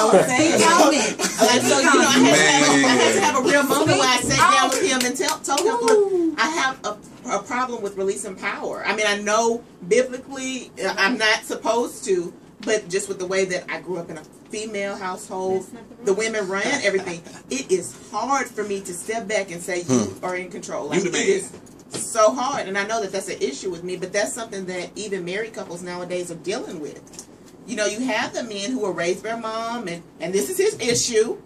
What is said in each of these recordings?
had to have a real moment where I sat down with him and told him, look, I have a problem with releasing power. I mean, I know biblically I'm not supposed to, but just with the way that I grew up in a female household, the women ran everything. It is hard for me to step back and say you are in control. Like, it is so hard, and I know that that's an issue with me, but that's something that even married couples nowadays are dealing with. You know, you have the men who were raised by mom, and this is his issue.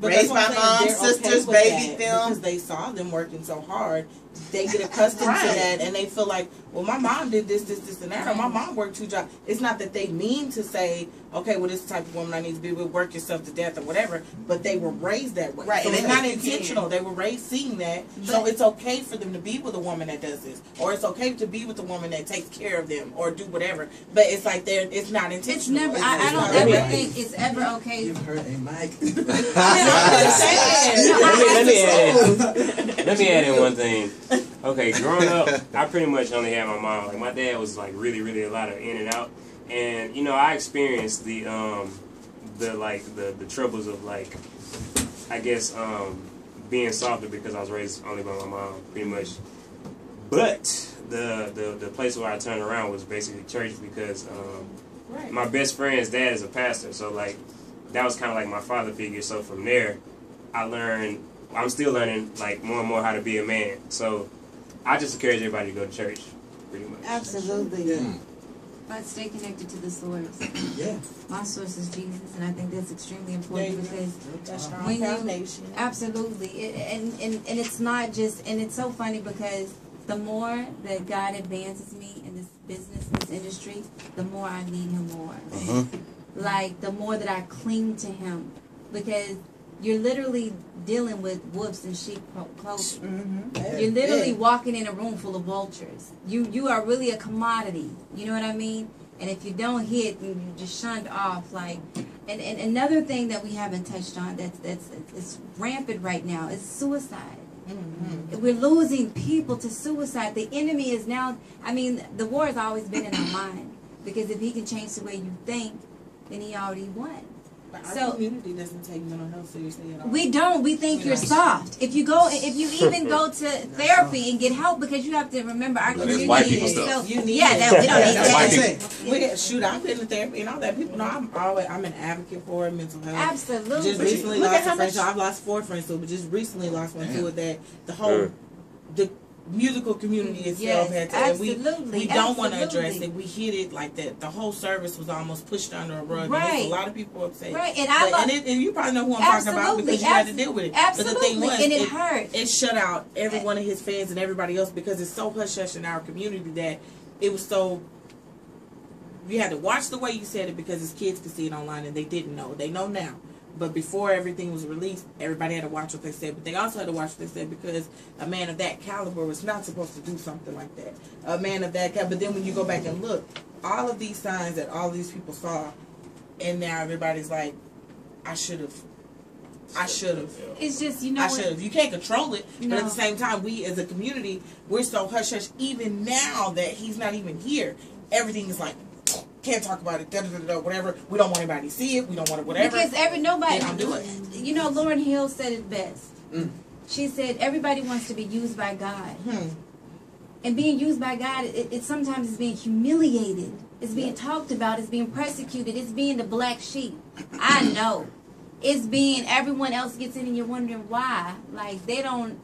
But raised by mom, sisters, baby them. Because they saw them working so hard, they get accustomed to that, and they feel like, well, my mom did this, and that, or my mom worked 2 jobs. It's not that they mean to say, okay, well, this is the type of woman I need to be with, work yourself to death or whatever, but they were raised that way. Right. So it's not intentional. They were raised seeing that, so it's okay for them to be with a woman that does this, or it's okay to be with a woman that takes care of them, or do whatever, but it's like it's not intentional. It's never, I don't ever think it's ever okay. Give her a mic. Let me add in one thing. Okay, growing up, I pretty much only had my mom. Like, my dad was like really a lot of in and out, and you know, I experienced the troubles of, like, I guess being softer because I was raised only by my mom, pretty much. But the place where I turned around was basically church, because my best friend's dad is a pastor, so like that was kind of like my father figure. So from there, I'm still learning like more and more how to be a man. So I just encourage everybody to go to church, pretty much. Absolutely. Yeah. But stay connected to the source. Yeah. My source is Jesus, and I think that's extremely important, because when you absolutely, and it's not just, and it's so funny because the more that God advances me in this business, this industry, the more I need Him more. Like, the more that I cling to Him, because you're literally dealing with wolves in sheep clothing. You're literally walking in a room full of vultures. You are really a commodity. You know what I mean? And if you don't hit, and you're just shunned off. Like, and another thing that we haven't touched on that's rampant right now is suicide. We're losing people to suicide. The enemy is now, I mean, the war has always been in our mind, because if he can change the way you think, then he already won. Our community doesn't take mental health seriously at all. We don't. We think you're soft. If you even go to therapy and get help, because you have to remember our community white people is stuff. so. We don't need that. I've been to therapy and all that. People know I'm an advocate for mental health. Absolutely. Just recently lost a friend. So I've lost 4 friends, but just recently lost one to it. That the whole the musical community itself had to, and we don't want to address it. We hit it like that. The whole service was almost pushed under a rug. And a lot of people upset. Right, and you probably know who I'm talking about, because you had to deal with it. Absolutely, but the thing was, and it hurt. It shut out every one of his fans and everybody else, because it's so hush hush in our community that it was so. You had to watch the way you said it, because his kids could see it online, and they didn't know. They know now. But before everything was released, everybody had to watch what they said. But they also had to watch what they said, because a man of that caliber was not supposed to do something like that. A man of that caliber. But then when you go back and look, all of these signs that all these people saw, and now everybody's like, I should have. It's just, you know, I should have. You can't control it. No. But at the same time, we as a community, we're so hush hush. Even now that he's not even here, everything is like, can't talk about it, whatever. We don't want anybody to see it. We don't want it, whatever. Because nobody don't do it. You know, Lauryn Hill said it best. She said, everybody wants to be used by God. And being used by God, it sometimes is being humiliated. It's being talked about. It's being persecuted. It's being the black sheep. I know. It's being, everyone else gets in and you're wondering why. Like, they don't,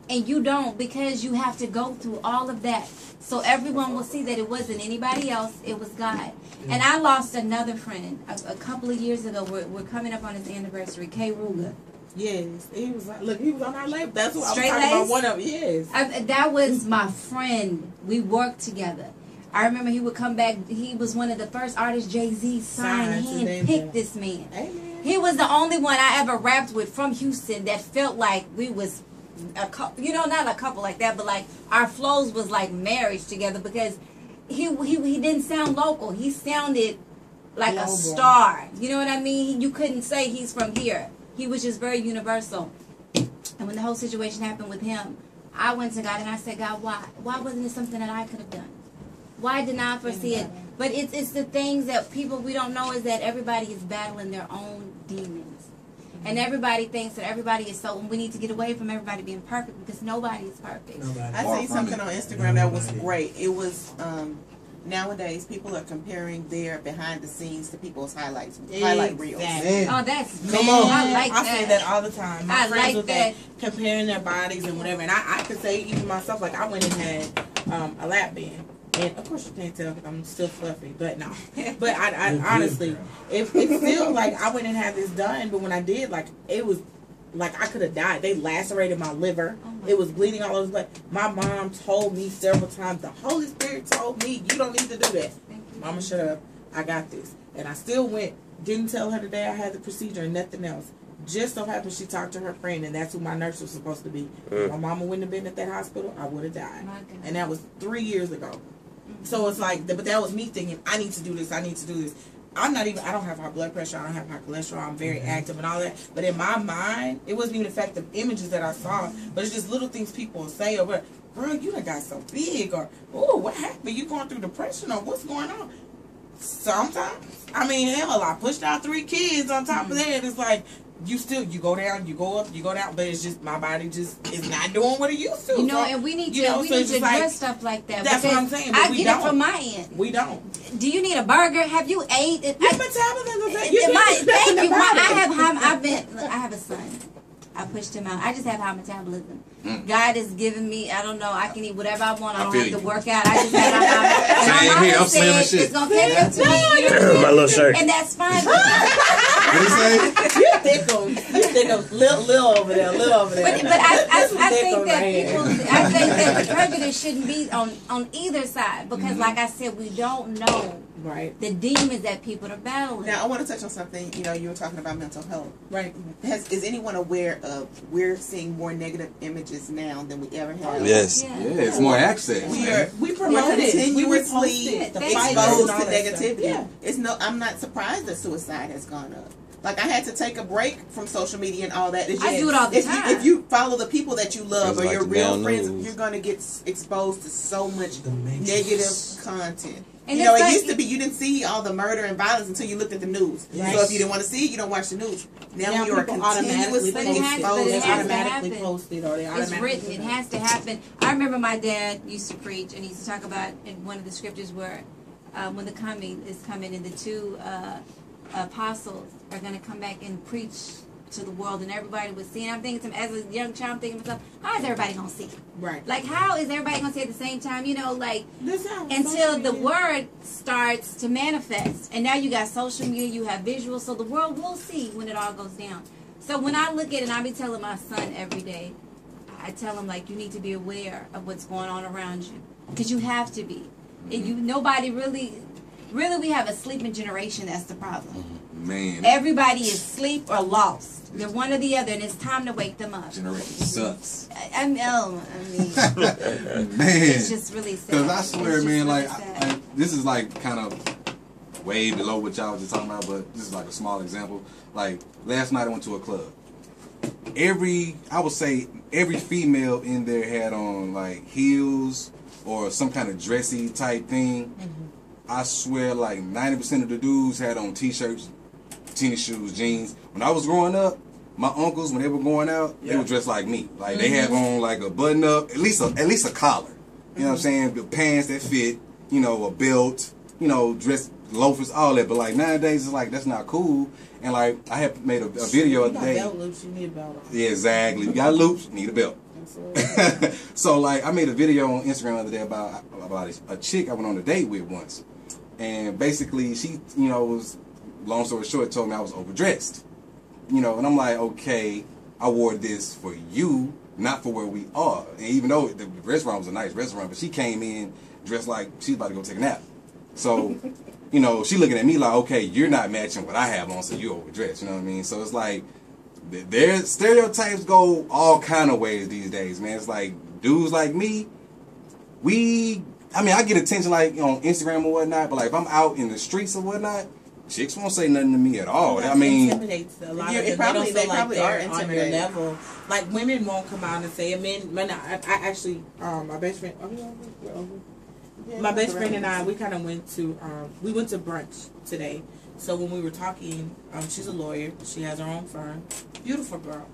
and you don't, because you have to go through all of that. So everyone will see that it wasn't anybody else, it was God. And I lost another friend a couple of years ago. We're coming up on his anniversary, K. Ruga. Yes, he was like, look, he was on our label. That's what Straight I'm talking about. One of them, yes. That was my friend. We worked together. I remember he would come back. He was one of the first artists Jay-Z signed, hand-picked this man. Amen. He was the only one I ever rapped with from Houston that felt like we was a couple, you know, not a couple like that, but like our flows was like marriage together, because he didn't sound local. He sounded like a star. You know what I mean? You couldn't say he's from here. He was just very universal. And when the whole situation happened with him, I went to God and I said, God, why? Why wasn't it something that I could have done? Why didn't I foresee it? But it's the things that we don't know is that everybody is battling their own demons. And everybody thinks that everybody is so, we need to get away from everybody being perfect because nobody is perfect. I seen something on Instagram that was great. It was, nowadays people are comparing their behind the scenes to people's highlight reels. Oh, that's Come on. I like I that. say that all the time. My I friends like with that. comparing their bodies and whatever. And I could say even myself, like I went and had a lap band. And of course you can't tell because I'm still fluffy, but no. But I honestly, it's still like I went and had this done, but when I did, like it was like I could have died. They lacerated my liver. It was bleeding all over the place. My mom told me several times, the Holy Spirit told me, you don't need to do that. Mama, shut up. I got this. And I still went, didn't tell her the day I had the procedure and nothing else. Just so happened she talked to her friend, and that's who my nurse was supposed to be. My mama wouldn't have been at that hospital, I would have died. And that was 3 years ago. So it's like, but that was me thinking, I need to do this, I need to do this. I don't have high blood pressure, I don't have high cholesterol, I'm very active and all that. But in my mind, it wasn't even the fact of images that I saw, but it's just little things people will say over, girl, you done got so big, or, oh, what happened? You going through depression, or what's going on? Sometimes. I mean, hell, I pushed out 3 kids on top of that. It's like, you go down, you go up, you go down, but it's just my body just is not doing what it used to. You know, and we need to address stuff like that. That's what I'm saying. But I get it from my end. We don't. Do you need a burger? Have you ate? Your metabolism. Thank you. I have a son. I pushed him out. I just have high metabolism. God has given me, I don't know, I can eat whatever I want. I don't have to work out. I just have a high metabolism. My mama said it's going to catch up to me. You know, my little shirt. And that's fine. You think of little over there, little over there. But I think that the prejudice shouldn't be on either side because, like I said, we don't know the demons that people are battling. Now, I want to touch on something. You know, you were talking about mental health. Right. Is anyone aware of we're seeing more negative images now than we ever have? Yes. Yeah. It's more access. We promote it. Continuously exposed to negativity. Yeah. I'm not surprised that suicide has gone up. Like, I had to take a break from social media and all that. It's just, I do it all the time. If you follow the people that you love or like your the real down friends, news. you're going to get exposed to so much negative content. And you know, it's it like, used to be you didn't see all the murder and violence until you looked at the news. Yes. So if you didn't want to see it, you don't watch the news. Now you are people automatically continuously post it. exposed. It has to automatically happen. posted or they It's automatically written. It has to happen. I remember my dad used to preach, and he used to talk about in one of the scriptures where when the coming is coming, and the 2 apostles are going to come back and preach to the world, and everybody would see. And I'm thinking, as a young child, I'm thinking to myself, how is everybody going to see it? Right. Like, how is everybody going to see it at the same time? You know, like, Until until the word starts to manifest. And now you got social media, you have visuals, so the world will see when it all goes down. So when I look at it, and I be telling my son every day, I tell him, like, you need to be aware of what's going on around you. Because you have to be. And nobody really, we have a sleeping generation, that's the problem. Man. Everybody is asleep or lost. They're one or the other, and it's time to wake them up. Generation sucks. I mean, Man. it's just really sad. Because I swear, It's just man, really like, sad. this is like kind of way below what y'all was just talking about, but this is like a small example. Like, last night I went to a club. I would say every female in there had on like heels or some kind of dressy type thing. I swear, like 90% of the dudes had on t-shirts, tennis shoes, jeans. When I was growing up, my uncles, when they were going out, they were dressed like me. Like they had on like a button up, at least a collar. You know what I'm saying? The pants that fit, you know, a belt, you know, dress loafers, all that. But like nowadays, it's like that's not cool. And like I had made a video the other day. Belt loops, you need a belt on. Yeah, exactly. You got loops, you need a belt. So like I made a video on Instagram the other day about a chick I went on a date with once. And basically, she, you know, was, long story short, told me I was overdressed. You know, and I'm like, okay, I wore this for you, not for where we are. And even though the restaurant was a nice restaurant, but she came in dressed like she's about to go take a nap. So, you know, she looking at me like, okay, you're not matching what I have on, so you're overdressed. You know what I mean? So it's like, their stereotypes go all kind of ways these days, man. It's like, dudes like me, I get attention like on Instagram or whatnot, but like if I'm out in the streets or whatnot, chicks won't say nothing to me at all. I mean, intimidates a lot of them. They probably are on your level. Like women won't come out and say it. Men, I actually, my best friend. My best friend and I, we kind of went to brunch today. So when we were talking, she's a lawyer. She has her own firm. Beautiful girl.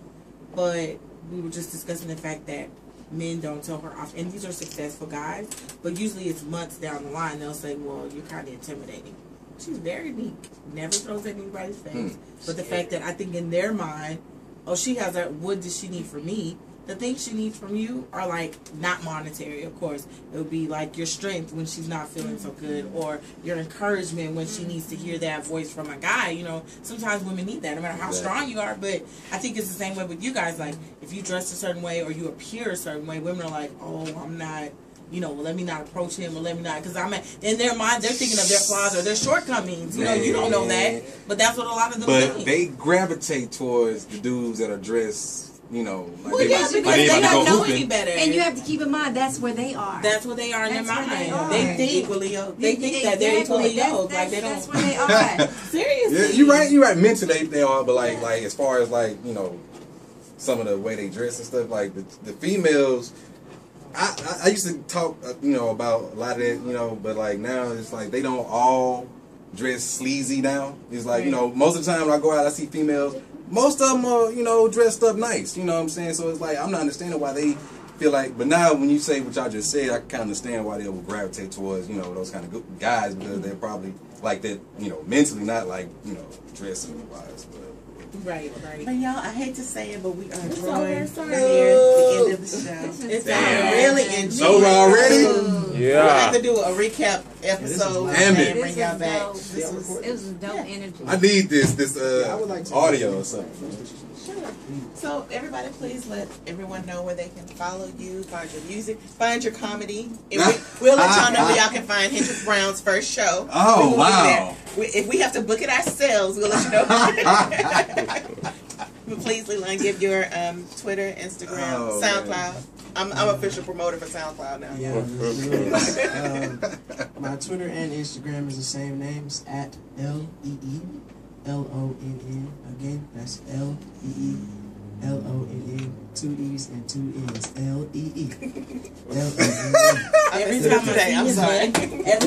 But we were just discussing the fact that men don't tell her off. And these are successful guys. But usually it's months down the line. They'll say, well, you're kind of intimidating. She's very meek. Never throws at anybody's face. But the fact that I think in their mind, oh, she has that, what does she need from me? The things she needs from you are like not monetary, of course. It would be like your strength when she's not feeling so good, or your encouragement when she needs to hear that voice from a guy. You know, sometimes women need that, no matter how strong you are. But I think it's the same way with you guys. Like, if you dress a certain way or you appear a certain way, women are like, oh, I'm not, you know, well, let me not approach him, or let me not, because in their mind, they're thinking of their flaws or their shortcomings. You know, you don't know that, but that's what a lot of them But they gravitate towards the dudes that are dressed, you know, like well, because they don't know any better. And you have to keep in mind, that's where they are. That's what they are in their mind. They think that they're equally yoked. Like they don't. That's where they are. Seriously. Yeah, you're right. Mentally, they are, but like as far as like, you know, some of the way they dress and stuff, like the females. I used to talk, you know, about a lot of that, you know, but like now it's like they don't all dress sleazy now. It's like, you know, most of the time when I go out, I see females. Most of them are, you know, dressed up nice. You know what I'm saying? So it's like I'm not understanding why they feel like. But now when you say what y'all just said, I can kind of understand why they will gravitate towards, you know, those kind of good guys, because they're probably like that, you know, mentally, not like, you know, dressing wise. But Right. But y'all, I hate to say it, but we are drawing near It's the end of the show. It's really enjoyed. So already? Yeah. We'll have to do a recap episode and bring y'all back. It was dope energy. I need this audio or something. Sure. So everybody, please let everyone know where they can follow you, find your music, find your comedy. We'll let y'all know where y'all can find Hendrix Brown's first show. Oh, wow. If we have to book it ourselves, we'll let you know. But please, Leland, give your Twitter, Instagram, SoundCloud. Man. I'm official promoter for SoundCloud now. Yeah. My Twitter and Instagram is the same names, at LEELONN. Again, that's LEELONN. 2 E's and 2 N's. LEE. Every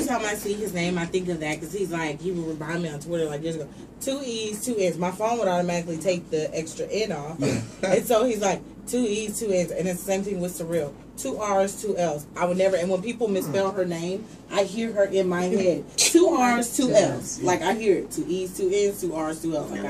time I see his name, I think of that, because he's like, he would remind me on Twitter, like, just go 2 E's, 2 N's. My phone would automatically take the extra N off. And so he's like, 2 E's, 2 N's. And it's the same thing with Surreal. 2 R's, 2 L's. I would never, and when people misspell her name, I hear her in my head. 2 R's, 2 L's. Like, I hear it. 2 E's, 2 N's, 2 R's, 2 L's. Like,